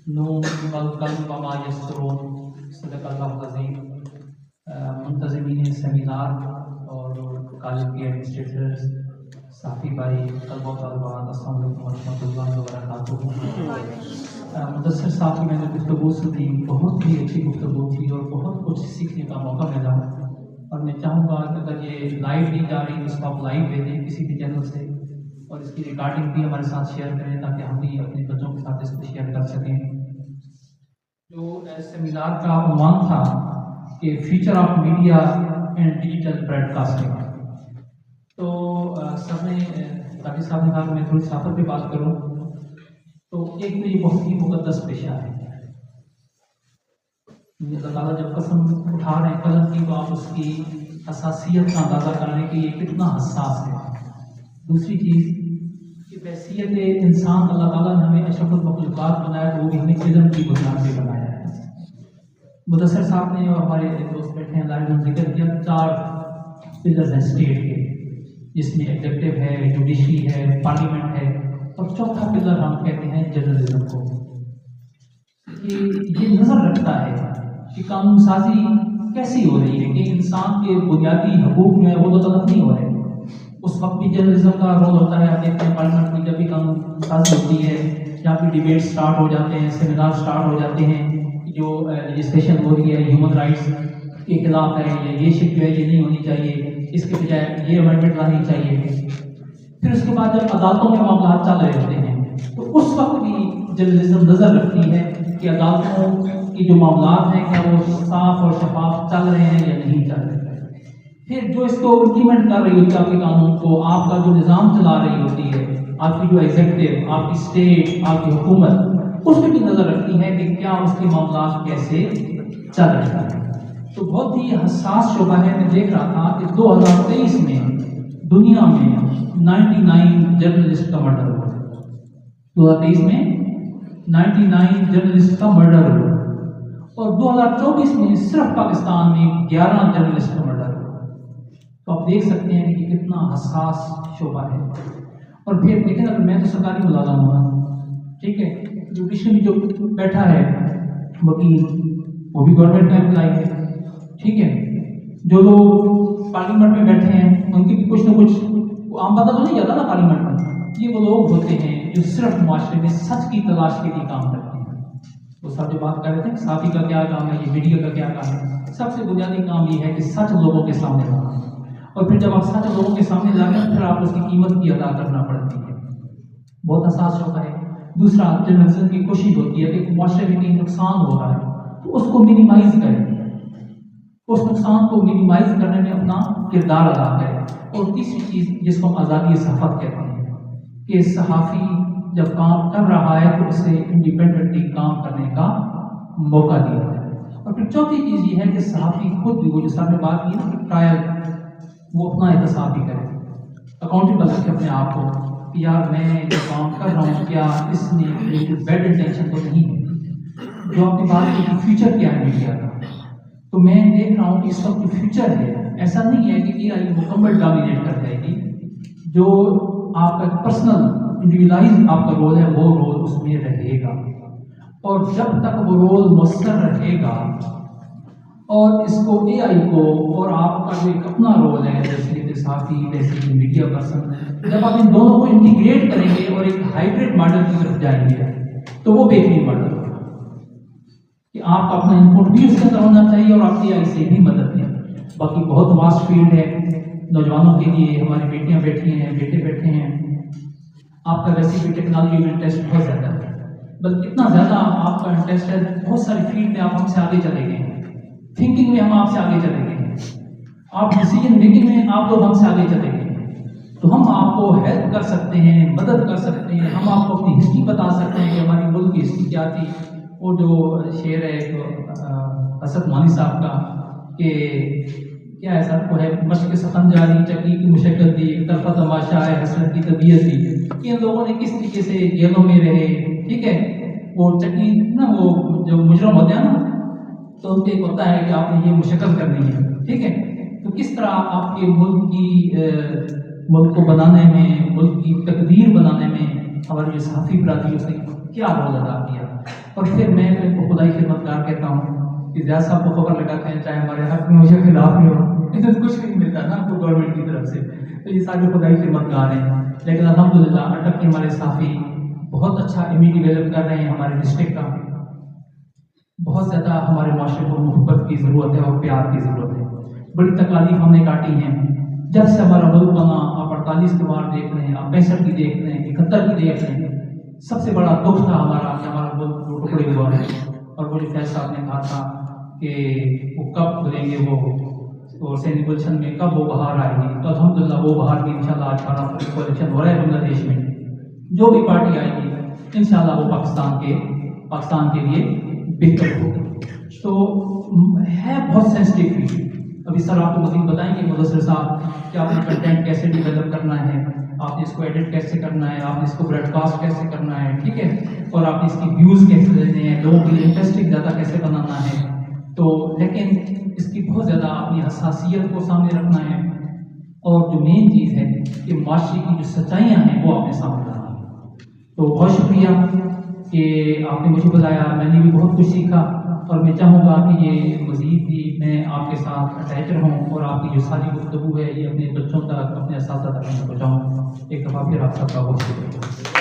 नून वल कल्म वमा यस्तरून सदक़ल्लाहुल अज़ीम। मुंतज़िमीन सेमिनार और कॉलेज के एडमिनिस्ट्रेटर्स, साफ़ी भाई, तलबा तलबात, अस्सलाम वालेकुम रहमतुल्लाहि व बरकातुहू। मुदस्सिर साहब की मैंने गुफ्तगू सुनी, बहुत ही अच्छी गुफ्तगू थी और बहुत कुछ सीखने का मौका मिला। और मैं चाहूँगा कि अगर ये लाइव दी जा रही है उसको आप लाइव भेजें किसी भी चैनल से, और इसकी रिकॉर्डिंग भी हमारे साथ शेयर करें ताकि हम भी अपने बच्चों के साथ इसको शेयर कर सकें। जो सेमिनार का उन्वान था कि future of media and digital broadcasting, तो सर ने काफी साहब ने कहा मैं थोड़ी साफर पे बात करूं। तो एक तो ये बहुत ही मुकद्दस पेशा है। अल्लाह ताला जब कसम उठा रहे हैं कलम की, तो आप उसकी हसासियत का अंदाजा कर रहे हैं कि ये कितना हसास है। दूसरी चीज़ कि हैसियत इंसान अल्लाह ताला ने हमें अशरफुल मखलूक़ात बनाया, तो वो भी हमें इल्म की बुनियाद पे बनाया है। मुदस्सिर साहब ने और हमारे दोस्त बैठे हैं लाइव में जिक्र किया 4 पिलर्स हैं स्टेट के, जिसमें एग्जीक्यूटिव है, जुडिशरी है, पार्लियामेंट है, और चौथा पिलर हम कहते हैं जर्नलिज्म को। कि ये नजर रखता है कि कानून साजी कैसी हो रही है, कि इंसान के बुनियादी हकूक जो है वो तो तलब नहीं हो रहे। उस वक्त भी जर्नलिज्म का रोल होता है। आप देखते हैं पार्लियामेंट में जब भी कानून साजी होती है, जहाँ पे डिबेट स्टार्ट हो जाते हैं, सेमिनार स्टार्ट हो जाते हैं, जो रजिस्ट्रेशन हो रही है ह्यूमन राइट्स के खिलाफ है, या ये शिप जो है ये नहीं होनी चाहिए, इसके बजाय ये अमेंडमेंट लानी चाहिए। फिर उसके बाद जब अदालतों में मामला चल रहे होते हैं, तो उस वक्त भी जर्नलिज्म नजर रखती है कि अदालतों की जो मामला हैं क्या वो साफ और शफाफ चल रहे हैं या नहीं चल रहे हैं। फिर जो इसको इम्प्लीमेंट कर रही होती है आपके कानून को, आपका जो निज़ाम चला रही होती है, आपकी जो एग्जीक्यूटिव, आपकी स्टेट, आपकी हुकूमत, उस पर भी नजर रखती है कि क्या उसके मामला कैसे चल रहे हैं। तो बहुत ही हसास शोबा है। मैं देख रहा था कि 2023 में दुनिया में 99 जर्नलिस्ट का मर्डर हुआ। 2023 में 99 जर्नलिस्ट का मर्डर हुआ, और 2024 में सिर्फ पाकिस्तान में 11 जर्नलिस्ट का मर्डर हुआ। तो आप देख सकते हैं कि कितना हसास शोबा है। और फिर देखें ना, मैं तो सरकारी मुलाजिम हूँ, ठीक है, जुडिशरी जो बैठा है वकील, वो भी गवर्नमेंट का एम्प्लॉय है, ठीक है। जो लोग पार्लियामेंट में बैठे हैं उनकी भी कुछ ना कुछ आम पता तो नहीं जाता ना पार्लियामेंट में। ये वो लोग होते हैं जो सिर्फ माशरे में सच की तलाश के लिए काम करते हैं। वो सब जो बात कर रहे थे साफी का क्या काम है, ये मीडिया का क्या काम है, सबसे बुनियादी काम ये है कि सच लोगों के सामने लाना। और फिर जब आप सच लोगों के सामने लाएं, फिर आप उसकी कीमत भी अदा करना पड़ती है। बहुत हसास होता है। दूसरा, जर्नलिज्म की कोशिश होती है कि माशरे में कहीं नुकसान हो रहा है तो उसको मिनिमाइज करें, उस नुकसान को मिनिमाइज करने में अपना किरदार अदा करें। और तीसरी चीज़ जिसको हम आज़ादी सफ़र कहते हैं, कि सहाफ़ी जब काम कर रहा है तो उसे इंडिपेंडेंटली काम करने का मौका दिया जाए। और फिर चौथी चीज़ ये है कि सहाफ़ी खुद भी, वो जो सामने बात की ना, ट्रायल, वो अपना एहतसाब भी करे, अकाउंटेबल रखे अपने आप को कि यार मैं जो काम कर रहा हूँ क्या इसमें एक बैड इंटेंशन तो नहीं है। जो आपकी बात की कि फ्यूचर क्या है मीडिया का, तो मैं देख रहा हूँ कि इस वक्त जो फ्यूचर है, ऐसा नहीं है कि AI मुकम्मल डोमिनेट कर जाएगी। जो आपका पर्सनल इंडिविजुअलाइज आपका रोल है, वो रोल उसमें रहेगा। और जब तक वो रोल मुस्तर रहेगा, और इसको AI को और आपका जो एक अपना रोल है, जैसे साथी, जैसे मीडिया पर्सन, जब आप इन दोनों को इंटीग्रेट करेंगे और एक हाइब्रिड मॉडल की तरफ जाएंगे, तो वो बेहतरीन मॉडल होगा कि आपका अपना इनपुट भी उसके अंदर होना चाहिए और आप AI से भी मदद लें। बाकी बहुत वास्ट फील्ड है नौजवानों के लिए। हमारी बेटियां बैठी हैं, बेटे बैठे हैं। आपका वैसे भी टेक्नोलॉजी में इंटरेस्ट बहुत ज़्यादा है, बल्कि इतना ज़्यादा आपका इंटरेस्ट है, बहुत सारी फील्ड में आप हमसे आगे चले गए हैं। थिंकिंग में हम आपसे आगे चले गए हैं, आप डिसीजन मेकिंग में आप लोग हमसे आगे चले गए हैं। तो हम आपको हेल्प कर सकते हैं, मदद कर सकते हैं, हम आपको अपनी हिस्ट्री बता सकते हैं कि हमारी मुल्क की हिस्ट्री क्या थी। वो जो शेर है हसरत मानी साहब का, कि क्या है सर को है, मश्क सखन जारी चक्की की मुशक्कत दी, एक तरफा तमाशा है हसरत की तबीयत दी, कि इन लोगों ने किस तरीके से जेलों में रहे, ठीक है। वो चक्की ना, वो जो मुजरम होते हैं ना, तो उनके एक होता है कि आपने ये मुशक्कत करनी है, ठीक है। तो किस तरह आपके मुल्क को बनाने में, मुल्क की तकदीर बनाने में हमारे जो सहाफ़ी बरादरी उसने क्या रोल अदा किया। और फिर मैं तो इनको खुदाई खिदमतगार कहता हूँ कि ज़िया साहब को खबर लगाते हैं चाहे हमारे हक में मुझे खिलाफ में हो, इधर कुछ नहीं मिलता ना आपको गवर्नमेंट की तरफ से। तो ये सारे खुदाई खिदमतगार हैं, लेकिन अल्हम्दुलिल्लाह अटक के हमारे साथी बहुत अच्छा इमेज डेवलप कर रहे हैं हमारे डिस्ट्रिक्ट का। बहुत ज़्यादा हमारे माशरे को मोहब्बत की ज़रूरत है और प्यार की ज़रूरत है। बड़ी तकालीफ हमने काटी हैं जब से हमारा मुल्क बना। आप 48 की वार देख रहे हैं, आप 65 की देख रहे हैं, 71 की देख रहे हैं। सबसे बड़ा दुख था हमारा कि हमारा मुल्क दो टुकड़े हुआ है। और वो फैज साहब ने कहा था कि वो कब खुलेंगे वो सैनिक गुलशन में, कब वो बहार आएगी। तो अल्हम्दुलिल्लाह वो बहार भी इंशाल्लाह 18 तारीख को इलेक्शन हो रहा है बांग्लादेश में। जो भी पार्टी आएगी इंशाल्लाह वो पाकिस्तान के लिए बेहतर होगी। तो है बहुत सेंसिटिव इशू। अभी सर आपको मज़ीद बताएंगे मुदस्सिर साहब कि आपने कंटेंट कैसे डेवलप करना है, आपने इसको एडिट कैसे करना है, आपने इसको ब्रॉडकास्ट कैसे करना है, ठीक है, और आपने इसकी व्यूज़ कैसे लेने हैं, लोगों के लिए इंटरेस्टिंग ज़्यादा कैसे बनाना है। तो लेकिन इसकी बहुत ज़्यादा अपनी हसासियत को सामने रखना है और जो मेन चीज़ है कि माशरे की जो सच्चाइयाँ हैं वो आपने सामने लाना है। तो बहुत शुक्रिया कि आपने मुझे बुलाया, मैंने भी बहुत कुछ सीखा और मैं चाहूँगा कि ये मज़ीद भी मैं आपके साथ अटैच रहूँ और आपकी जो सारी गुफ्तगू है ये अपने बच्चों तक, अपने असातिज़ा तक पहुँचाऊँ। एक दफ़ा फिर आप सबका बहुत शुक्रिया।